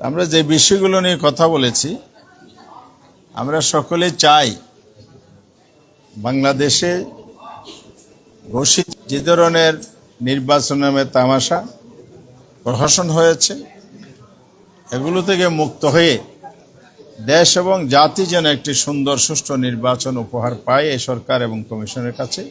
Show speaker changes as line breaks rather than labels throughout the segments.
আমরা যে বিষয়গুলো নিয়ে কথা বলেছি, আমরা সকলে চাই বাংলাদেশে ঘোষিত যে ধরনের নির্বাচন নামে তামাশা প্রহসন হয়েছে, এগুলো থেকে মুক্ত হয়ে দেশ এবং জাতি যেন একটি সুন্দর সুষ্ঠু নির্বাচন উপহার পায় এই সরকার এবং কমিশনের কাছে,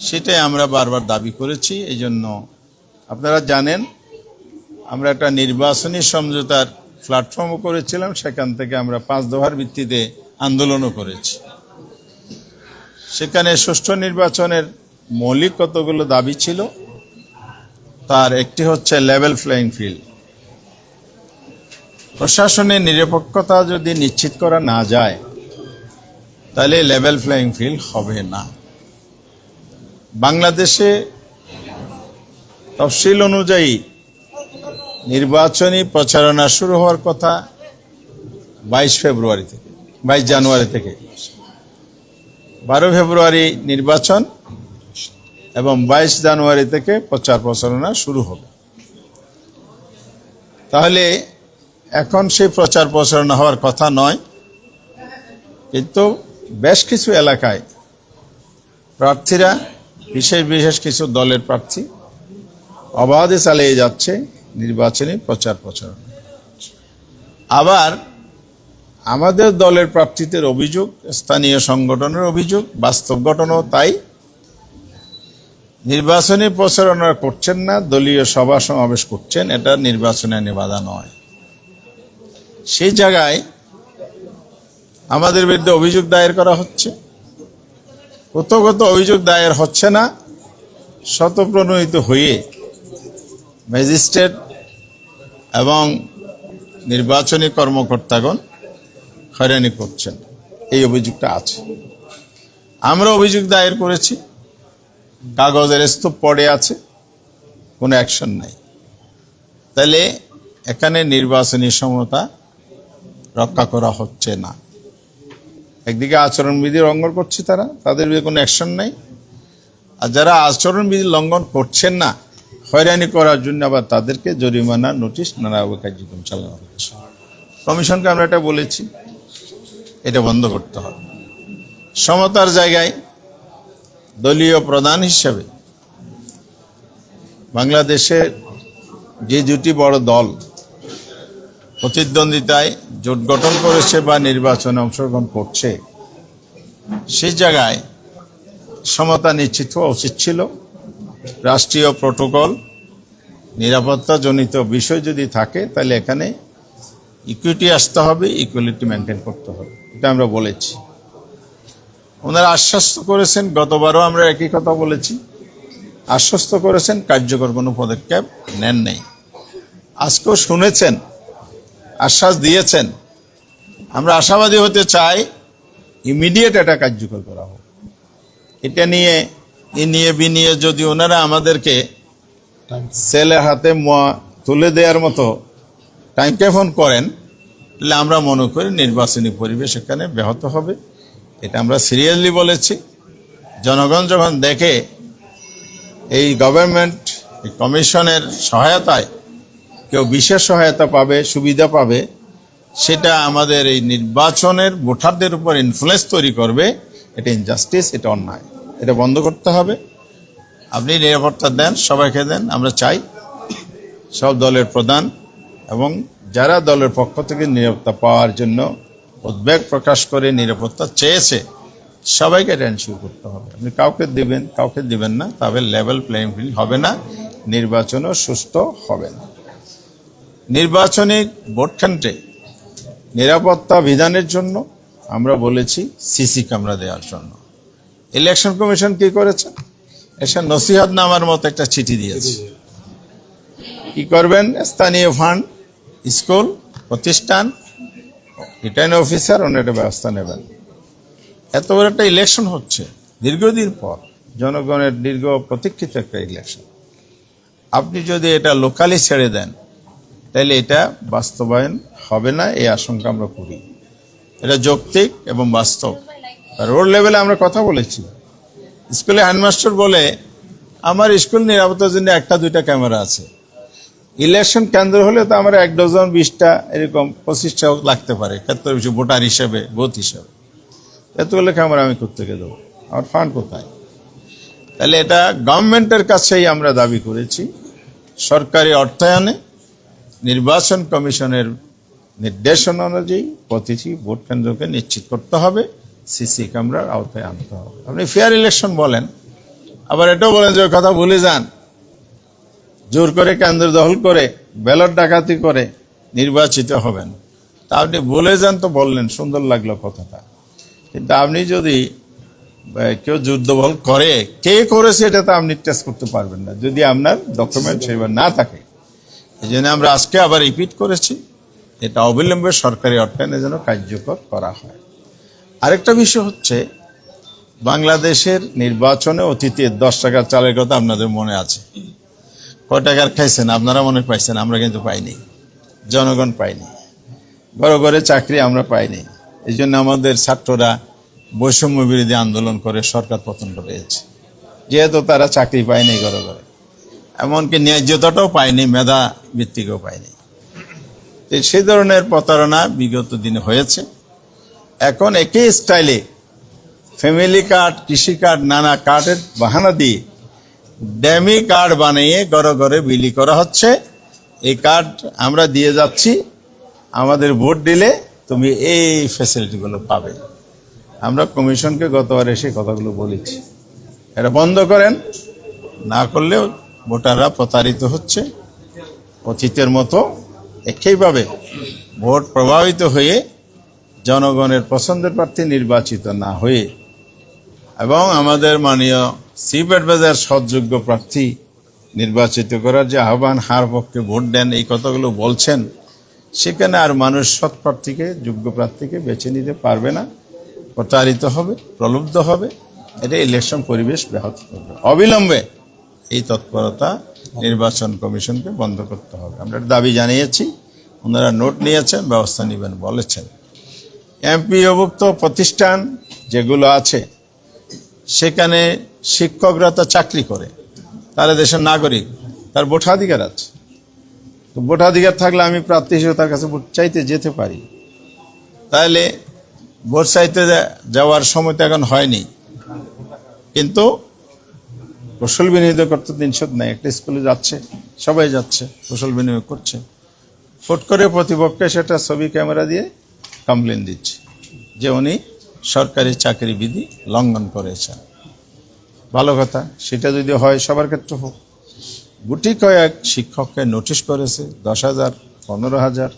সেটাই আমরা বারবার দাবি করেছি। এই জন্য আপনারা জানেন আমরা একটা নির্বাচনী সমঝোতার প্ল্যাটফর্মও করেছিলাম, সেখান থেকে আমরা 5 দফার ভিত্তিতে আন্দোলনও করেছি। সেখানে সুষ্ঠু নির্বাচনের মৌলিক কতগুলো দাবি ছিল, তার একটি হচ্ছে লেভেল প্লেইং ফিল্ড। প্রশাসনের নিরপেক্ষতা যদি নিশ্চিত করা না যায় তাহলে লেভেল প্লেইং ফিল্ড হবে না। বাংলাদেশে তফসিল অনুযায়ী নির্বাচনী প্রচারণা শুরু হওয়ার কথা 22 জানুয়ারি থেকে 12 ফেব্রুয়ারি নির্বাচন এবং 22 জানুয়ারি থেকে প্রচার প্রচারণা শুরু হবে। তাহলে এখন সেই প্রচার প্রচারণা হওয়ার কথা নয়, কিন্তু বেশ কিছু এলাকায় প্রার্থীরা বিশেষ কিছু দলের প্রার্থী অবাধে চালিয়ে যাচ্ছে নির্বাচনী প্রচার প্রচারণা। আবার আমাদের দলের প্রার্থীদের অভিযোগ, স্থানীয় সংগঠনের অভিযোগ, বাস্তব ঘটনাও তাই, নির্বাচনী প্রচারণা করছেন না, দলীয় সভা সমাবেশ করছেন, এটা নির্বাচনে আইনে বাধা নয়। সেই জায়গায় আমাদের বিরুদ্ধে অভিযোগ দায়ের করা হচ্ছে, প্রথমত অভিযোগ দায়ের হচ্ছে না, স্বতঃপ্রণোদিত হয়ে ম্যাজিস্ট্রেট এবং নির্বাচনী কর্মকর্তাগণ হয়রানি করছেন, এই অভিযোগটা আছে। আমরা অভিযোগ দায়ের করেছি, কাগজের স্তূপ পড়ে আছে, কোনো অ্যাকশন নাই। তাহলে এখানে নির্বাচনী সমতা রক্ষা করা হচ্ছে না। একদিকে আচরণবিধি লঙ্ঘন করছে তারা, তাদের বিরুদ্ধে কোনো অ্যাকশন নাই, আর যারা আচরণবিধি লঙ্ঘন করছেন না, হয়রানি করার জন্য আবার তাদেরকে জরিমানা, নোটিশ, নানাভাবে কার্যক্রম চালানো হচ্ছে। কমিশনকে আমরা এটা বলেছি, এটা বন্ধ করতে হবে। সমতার জায়গায় দলীয় প্রধান হিসেবে বাংলাদেশের যে দুটি বড় দল প্রতিদ্বন্দ্বিতায় জোট গঠন করেছে বা নির্বাচনে অংশগ্রহণ করছে, সেই জায়গায় সমতা নিশ্চিত হওয়া উচিত ছিল। রাষ্ট্রীয় প্রোটোকল, নিরাপত্তাজনিত বিষয় যদি থাকে তাহলে এখানে ইকুইটি আসতে হবে, ইকুয়ালিটি মেনটেন করতে হবে, এটা আমরা বলেছি। ওনারা আশ্বস্ত করেছেন, গতবারও আমরা একই কথা বলেছি, আশ্বস্ত করেছেন, কার্যকর কোনো পদক্ষেপ নেন নেই। আজকেও শুনেছেন, আশ্বাস দিয়েছেন। আমরা আশাবাদী হতে চাই ইমিডিয়েট এটা কার্যকর করা হোক। এটা নিয়ে বিনিয়ে যদি ওনারা আমাদেরকে ছেলের হাতে তুলে দেওয়ার মতো টাইম কেফন করেন, তাহলে আমরা মনে করি নির্বাচনী পরিবেশ এখানে ব্যাহত হবে। এটা আমরা সিরিয়াসলি বলেছি। জনগণ যখন দেখে এই গভর্নমেন্ট, এই কমিশনের সহায়তায় কেউ বিশেষ সহায়তা পাবে, সুবিধা পাবে, সেটা আমাদের এই নির্বাচনের ভোটারদের উপর ইনফ্লুয়েন্স তৈরি করবে। এটা ইনজাস্টিস, এটা অন্যায়, এটা বন্ধ করতে হবে। আপনি নিরাপত্তা দেন, সবাইকে দেন। আমরা চাই সব দলের প্রধান এবং যারা দলের পক্ষ থেকে নিরাপত্তা পাওয়ার জন্য উদ্বেগ প্রকাশ করে নিরাপত্তা চেয়েছে, সবাইকে এটা এনশিওর করতে হবে। আপনি কাউকে দিবেন না, তবে লেভেল প্লেইং ফিল্ড হবে না, নির্বাচনও সুষ্ঠু হবে না। নির্বাচনী ভোট কেন্দ্রে নিরাপত্তা বিধানের জন্য আমরা বলেছি সিসি ক্যামেরা দেওয়ার জন্য। ইলেকশন কমিশন কি করেছে? এসে নসিহত নামার মতো একটা চিঠি দিয়েছে। কি করবেন? স্থানীয় ফান্ড, স্কুল, প্রতিষ্ঠান, রিটার্নিং অফিসার ওনার ব্যবস্থা নেবেন। এত বড় একটা ইলেকশন হচ্ছে দীর্ঘদিন পর, জনগণের দীর্ঘ প্রতীক্ষিত একটা ইলেকশন। আপনি যদি এটা লোকালি ছেড়ে দেন তাহলে এটা বাস্তবায়ন হবে না, এই আশঙ্কা আমরা করি। এটা যৌক্তিক এবং বাস্তব। রোড লেভেলে আমরা কথা বলেছি। স্কুলে হেডমাস্টার বলে আমার স্কুল নিরাপত্তার জন্য 1-2টা ক্যামেরা আছে, ইলেকশন কেন্দ্র হলে তো আমরা 1 ডজন 20টা এরকম 25টা লাগতে পারে ক্ষেত্রে বেশি ভোটার হিসেবে বুথ হিসেবে। এতগুলো ক্যামেরা আমি কোত্থেকে দেবো? আমার ফান্ড কোথায়? তাহলে এটা গভর্নমেন্টের কাছেই আমরা দাবি করেছি সরকারি অর্থায়নে নির্বাচন কমিশনের নির্দেশনা অনুযায়ী প্রতিটি ভোট কেন্দ্রকে নিশ্চিত করতে হবে, সিসি ক্যামেরার আওতায় আনতে হবে। আপনি ফেয়ার ইলেকশন বলেন, আবার এটাও বলেন যে ওই কথা ভুলে যান, জোর করে কেন্দ্র দখল করে ব্যালট ডাকাতি করে নির্বাচিত হবেন। তা আপনি ভুলে যান তো বললেন, সুন্দর লাগলো কথাটা, কিন্তু আপনি যদি কেউ যুদ্ধবল করে, কে করেছে এটা তো আপনি টেস্ট করতে পারবেন না যদি আপনার ডকুমেন্ট সেভাবে না থাকে। এই জন্য আমরা আজকে আবার রিপিট করেছি, এটা অবিলম্বে সরকারি অর্থায়নে যেন কার্যকর করা হয়। আরেকটা বিষয় হচ্ছে, বাংলাদেশের নির্বাচনে অতীতে 10 টাকার চালের কথা আপনাদের মনে আছে। কয় টাকার খাইছেন আপনারা মনে পাইছেন, আমরা কিন্তু পাইনি, জনগণ পাইনি। ঘরে ঘরে চাকরি আমরা পাইনি। এই জন্য আমাদের ছাত্ররা বৈষম্য বিরোধী আন্দোলন করে সরকার পতন করেছে, যেহেতু তারা চাকরি পায়নি ঘরে ঘরে, এমনকি ন্যায্যতাটাও পায়নি, মেধা ভিত্তিকও পায়নি। সেই ধরনের প্রতারণা বিগত দিনে হয়েছে। এখন একই স্টাইলে ফ্যামিলি কার্ড, কৃষি কার্ড, নানা কার্ডের বাহানা দিয়ে ড্যামি কার্ড বানিয়ে ঘরে ঘরে বিলি করা হচ্ছে। এই কার্ড আমরা দিয়ে যাচ্ছি, আমাদের ভোট দিলে তুমি এই ফ্যাসিলিটিগুলো পাবে। আমরা কমিশনকে গতবার এসে কথাগুলো বলেছি, এটা বন্ধ করেন, না করলেও ভোটাররা প্রতারিত হচ্ছে অতীতের মতো। একইভাবে ভোট প্রভাবিত হয়ে জনগণের পছন্দের প্রার্থী নির্বাচিত না হয়ে এবং আমাদের মাননীয় চিফ অ্যাডভাইজার সৎযোগ্য প্রার্থী নির্বাচিত করার যে আহ্বান, হার পক্ষে ভোট দেন, এই কথাগুলো বলছেন, সেখানে আর মানুষ সৎ প্রার্থীকে, যোগ্য প্রার্থীকে বেছে নিতে পারবে না, প্রতারিত হবে, প্রলুব্ধ হবে। এটা ইলেকশন পরিবেশ ব্যাহত করবে। অবিলম্বে এই তৎপরতা নির্বাচন কমিশনকে বন্ধ করতে হবে। আমরা দাবি জানিয়েছি, ওনারা নোট নিয়েছেন, ব্যবস্থা নেবেন বলেছেন। এমপিওভুক্ত প্রতিষ্ঠান যেগুলো আছে সেখানে শিক্ষকরা তো চাকরি করে, তারা দেশের নাগরিক, তার ভোটাধিকার আছে। তো ভোটাধিকার থাকলে আমি প্রার্থী হিসেবে তার কাছে ভোট চাইতে যেতে পারি। তাহলে ভোট চাইতে যাওয়ার সময় তো এখন হয়নি, কিন্তু কৌশল বিনিয়োগ করতে নিষেধ নেই। একটা স্কুলে যাচ্ছে, সবাই যাচ্ছে, কৌশল বিনিয়োগ করছে, ফট করে প্রতিপক্ষে সেটা ছবি ক্যামেরা দিয়ে কমপ্লেন দিচ্ছে যে উনি সরকারি চাকরি বিধি লঙ্ঘন করেছেন। ভালো কথা, সেটা যদি হয় সবার ক্ষেত্রে হোক। গুটি কয়েক শিক্ষককে নোটিশ করেছে, 10,000, 15,000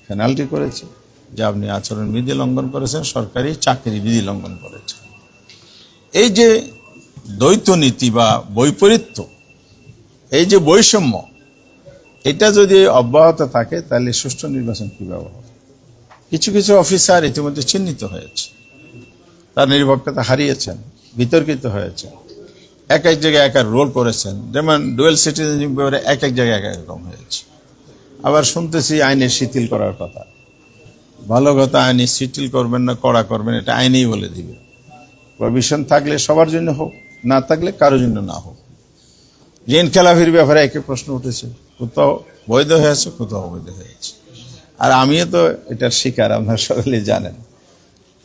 পেনাল্টি করেছে যে আপনি আচরণ বিধি লঙ্ঘন করেছেন, সরকারি চাকরি বিধি লঙ্ঘন করেছেন। এই যে দ্বৈত নীতি বা বৈপরীত্য, এই যে বৈষম্য, এটা যদি অব্যাহত থাকে তাহলে সুষ্ঠু নির্বাচন কীভাবে হবে? কিছু কিছু অফিসার ইতিমধ্যে চিহ্নিত হয়েছে, তার নিরপেক্ষতা হারিয়েছেন, বিতর্কিত হয়েছে, এক এক জায়গায় এক এক রোল করেছেন। যেমন ডুয়েল সিটিজেনশিপ ব্যাপারে এক এক জায়গায় এক এক রকম হয়েছে। আবার শুনতেছি আইনের শিথিল করার কথা। ভালো কথা, আইনি শিথিল করবেন না কড়া করবেন, এটা আইনেই বলে দিবে। প্রভিশন থাকলে সবার জন্য হোক, না থাকলে কারোর জন্য না হোক। ঋণ খেলাপির ব্যাপারে একই প্রশ্ন উঠেছে, কোথাও বৈধ হয়েছে, কোথাও অবৈধ হয়েছে। আর আমিও তো এটার শিকার, আপনারা সকলে জানেন।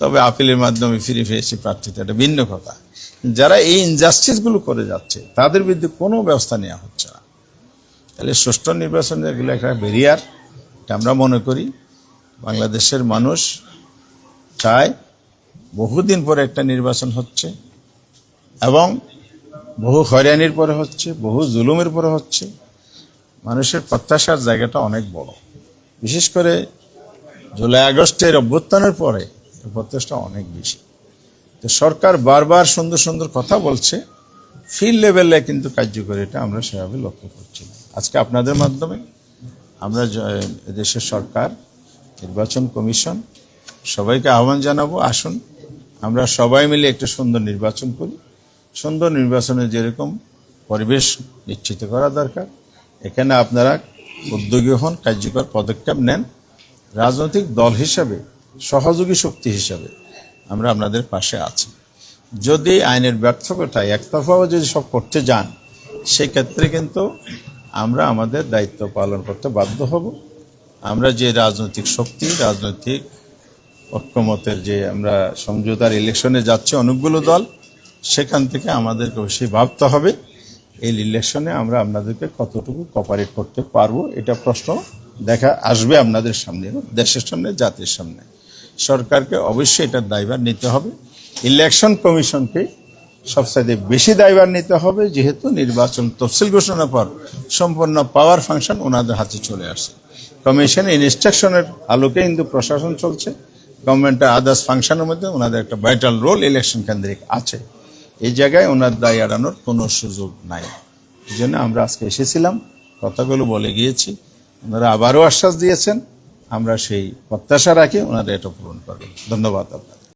তবে আপিলের মাধ্যমে ফিরে পেয়েছি প্রার্থীটা, এটা ভিন্ন কথা। যারা এই ইনজাস্টিসগুলো করে যাচ্ছে তাদের বিরুদ্ধে কোনো ব্যবস্থা নেওয়া হচ্ছে না। তাহলে সুষ্ঠু নির্বাচনের এগুলো একটা ব্যারিয়ার, এটা আমরা মনে করি। বাংলাদেশের মানুষ চায় বহুদিন পরে একটা নির্বাচন হচ্ছে, এবং বহু হয়রানির পরে হচ্ছে, বহু জুলুমের পরে হচ্ছে। মানুষের প্রত্যাশার জায়গাটা অনেক বড়, বিশেষ করে জুলাই আগস্টের অভ্যুত্থানের পরে প্রত্যাশাটা অনেক বেশি। তো সরকার বারবার সুন্দর সুন্দর কথা বলছে, ফিল্ড লেভেলে কিন্তু কার্যকরিতা আমরা সেভাবে লক্ষ্য করছি না। আজকে আপনাদের মাধ্যমে আমরা দেশের সরকার, নির্বাচন কমিশন সবাইকে আহ্বান জানাবো, আসুন আমরা সবাই মিলে একটা সুন্দর নির্বাচন করি। সুন্দর নির্বাচনের যেরকম পরিবেশ নিশ্চিত করা দরকার, এখানে আপনারা উদ্যোগী হন, কার্যকর পদক্ষেপ নেন। রাজনৈতিক দল হিসাবে, সহযোগী শক্তি হিসাবে আমরা আপনাদের পাশে আছি। যদি আইনের ব্যর্থতায় একতরফাও যদি সব করতে যান, সেক্ষেত্রে কিন্তু আমরা আমাদের দায়িত্ব পালন করতে বাধ্য হব। আমরা যে রাজনৈতিক শক্তি, রাজনৈতিক ঐক্যমতের যে আমরা সমঝোতার ইলেকশনে যাচ্ছি অনেকগুলো দল, সেখান থেকে আমাদেরকে অবশ্যই ভাবতে হবে এই ইলেকশনে আমরা আপনাদেরকে কতটুকু কোঅপারেট করতে পারবো। এটা প্রশ্ন দেখা আসবে আপনাদের সামনে, দেশের সামনে, জাতির সামনে। সরকারকে অবশ্যই এটার দায়ভার নিতে হবে। ইলেকশন কমিশনকে সবচাইতে বেশি দায়ভার নিতে হবে, যেহেতু নির্বাচন তফসিল ঘোষণার পর সম্পূর্ণ পাওয়ার ফাংশন ওনাদের হাতে চলে আসে। কমিশনের ইনস্ট্রাকশনের আলোকে কিন্তু প্রশাসন চলছে। গভর্নমেন্টের আদার্স ফাংশনের মধ্যে ওনাদের একটা ভাইটাল রোল ইলেকশন কেন্দ্রিক আছে। এই জায়গায় ওনার দায় এড়ানোর কোনো সুযোগ নাই। এই জন্য আমরা আজকে এসেছিলাম, কথাগুলো বলে গিয়েছি। ওনারা আবারও আশ্বাস দিয়েছেন, আমরা সেই প্রত্যাশা রাখি ওনারা এটা পূরণ করবেন। ধন্যবাদ আপনাকে।